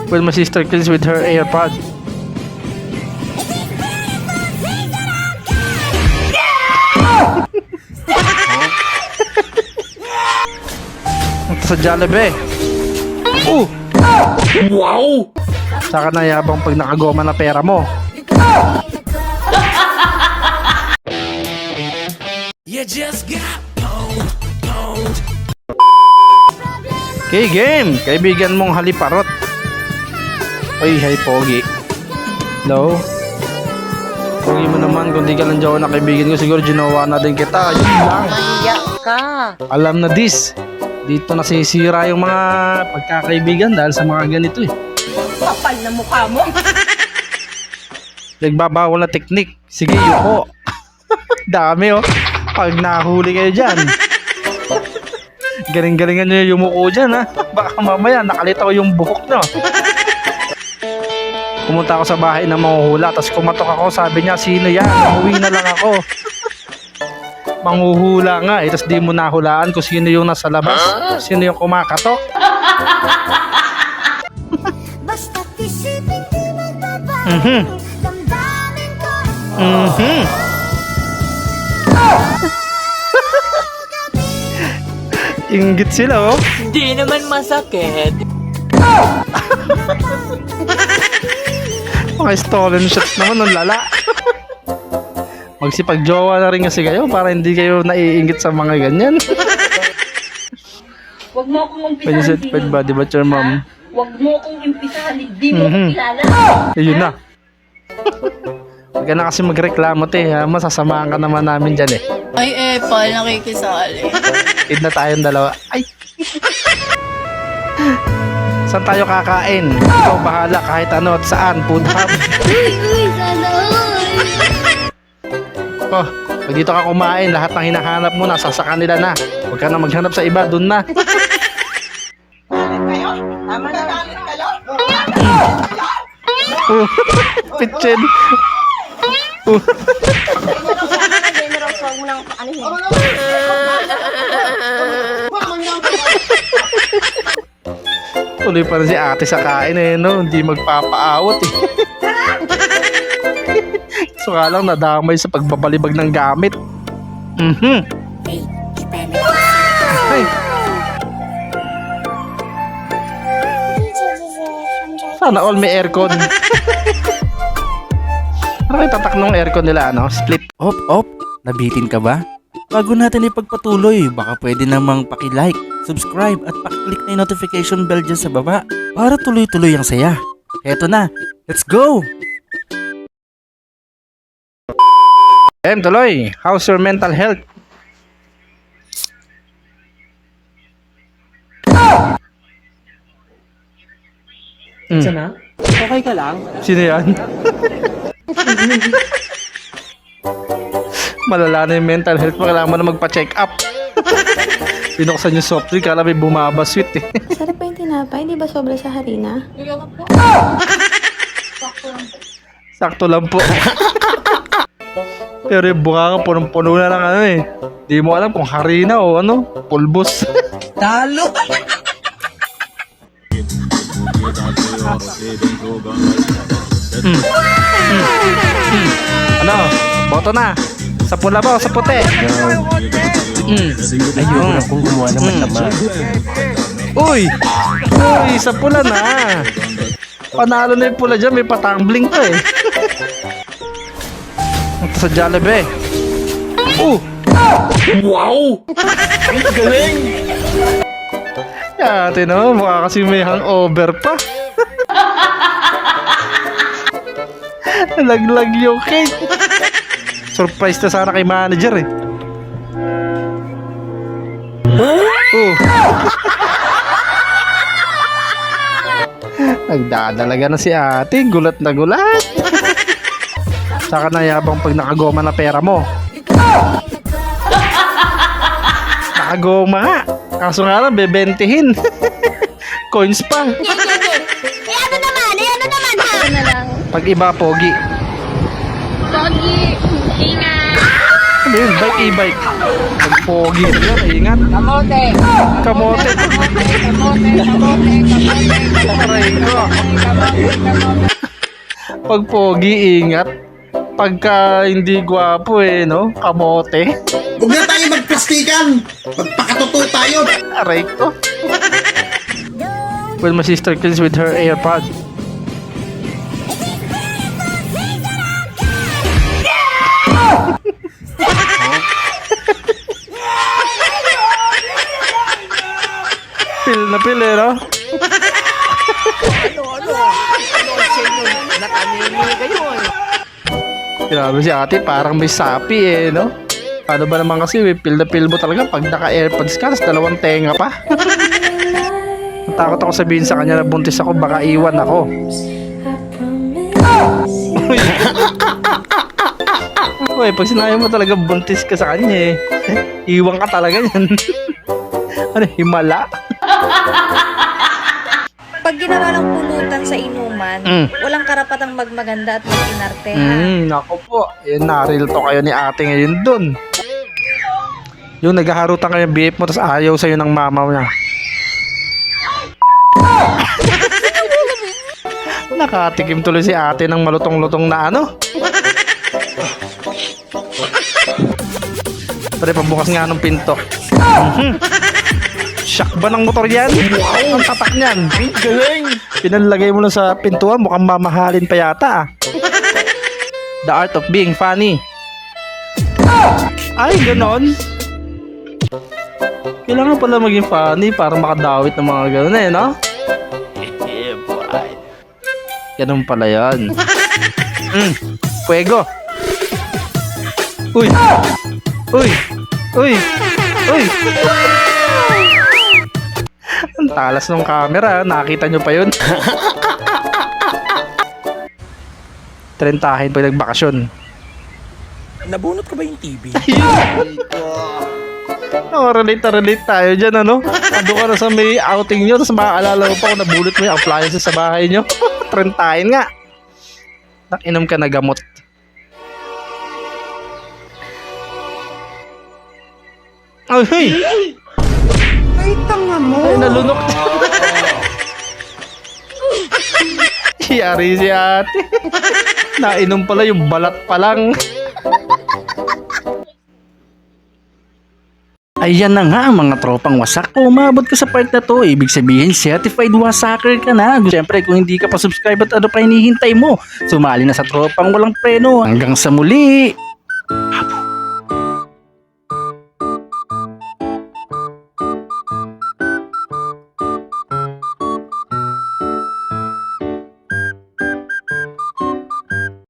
When my sister kills with her AirPod. Ito sa Jollibee. Wow! Saka na yabang pag nakagoma na pera mo. You just got pwned. Okay, game! Kaibigan mong haliparot. Uy, hi Pogi. Hello? Pogi mo naman, kung di ka lang jowa na kaibigan ko, siguro ginawa na din kita. Yun lang. Maya ka. Alam na this. Dito nasisira yung mga pagkakaibigan dahil sa mga ganito eh. Kapal na mukha mo. Nagbabawal na teknik. Sige, yuko. Dami oh. Pag nahuli kayo dyan. Galing-galingan nyo yung yumuko dyan ha. Baka mamaya nakalitaw yung buhok nyo. Pumunta ako sa bahay ng manghuhula. Tapos kumatok ako. Sabi niya, sino yan? Umuwi na lang ako. Manghuhula nga eh. Tapos di mo nahulaan kung sino yung nasa labas. Sino yung kumakatok. Inggit sila oh. Di naman masakit. Mga stolen shots naman ng lala. Magsipag-jowa na rin kasi kayo para hindi kayo naiinggit sa mga ganyan. Huwag mo akong umpisahan. Pwede ba, di ba, Chair Ma'am? Huwag mo akong umpisahan. Hindi mo ako kilala. Ayun na. Huwag ka na kasi magreklamo te. Masasamahan ka naman namin dyan eh. Ay, Epal, nakikisali. Eat na tayong dalawa. Ay! Saan tayo kakain? Ikaw bahala kahit ano at saan. Food hub. Oh, pag dito ka kumain, lahat ng hinahanap mo nasa sa kanila na. Huwag ka na maghanap sa iba, dun na. Tama na lang kayo. Pitchin. Tuloy pa rin si ate sa kain eh, no? Hindi magpapaawat eh. So nga lang nadamay sa pagbabalibag ng gamit. Ay. Sana all may aircon. Ano kayo tatak ng aircon nila, ano? Split. Op, nabitin ka ba? Bago natin ipagpatuloy, baka pwede namang paki-like, subscribe at paki-click na yung notification bell dyan sa baba para tuloy-tuloy ang saya. Eto na, let's go! Tuloy. How's your mental health? Sana? Okay ka lang? Sino yan? Malala na yung mental health mo. Kailangan mo na magpa-check up. Pinuksan yung soft drink. Kala may bumaba sweet eh. Sarap pa yung tinapay, di ba sobra sa harina? Sakto lang po. Pero yung bunga ka punong-puno na lang ano eh. Di mo alam kung harina o ano, pulbos. Talo! Ano? Boto na. Sa pula ba o sa puti? Ayun, akong gumawa ng masama. Uy! Uy, sa pula na. Panalo na yung pula dyan. May patambling pa eh. Ito sa Jollibee. Wow! Galing! Yate naman, mukha kasi may hangover pa. Nalaglag yung cake. Surprise na sana kay manager eh. Nagdadalaga na si ate. Gulat na gulat. Saka na yabang pag nakagoma na pera mo. Nakagoma nga. Kaso nga lang, bebentihin. Coins pa. Ano naman ha? Ano na lang. Pag iba, pogi. Pogi, ingat. Ano yun? Bike, e-bike. Pag pogi na yun, ingat. Kamote! Kamote. Kamote! Aray ko. Pag pogi, ingat. Pagka hindi gwapo no? Kamote. Huwag na tayo magplastikan. Magpakatotoo tayo. Aray ko. When my sister kills with her AirPod. Pil na pil no? Grabe si ate, parang may sapi no? Paano ba naman kasi, pil na pil mo talaga pag naka-airpods ka, tapos dalawang tenga pa. Takot ako sabihin sa kanya na buntis ako, baka iwan ako. Uy, pag sinabi mo talaga buntis ka sa kanya iwan ka talaga yan. Ano, himala? Pag ginawa ng pulutan sa inuman, walang karapatang magmaganda at mag-inarte, ha? Nako po, yun, naril to kayo ni ate ngayon dun. Yung naghaharutan kayo ng BF mo, tapos ayaw sa'yo ng mama niya. Nakatikim tuloy si ate ng malutong-lutong na ano. Pare, pabukas nga ng pinto. Shock ba ng motor yan? Ang tatak niyan. Galing. Pinalagay mo lang sa pintuan, mukhang mamahalin pa yata The art of being funny. Ay, ganon. Kailangan pala maging funny para makadawit ng mga ganon no? Ganun pala yan. Fuego. Uy. Uy. Uy. Uy. Ang talas ng camera. Nakita nyo pa yun? Trentahin pag nagbakasyon. Nabunot ko ba yung TV? Oh, relate tayo dyan, ano? Ando ka na sa may outing nyo, tapos maaalala mo pa kung nabulot mo yung appliances sa bahay nyo. Trentahin nga. Nakinom ka na gamot. Ay, hey! Ay, tanga mo. Ay, nalunok. Yari si ate. Nainom pala yung balat pa lang. Ayan na nga ang mga tropang wasak. Kung umabot ka sa part na to, ibig sabihin certified wasaker ka na. Siyempre kung hindi ka pa subscribe at ano pa hinihintay mo, sumali na sa tropang walang preno. Hanggang sa muli.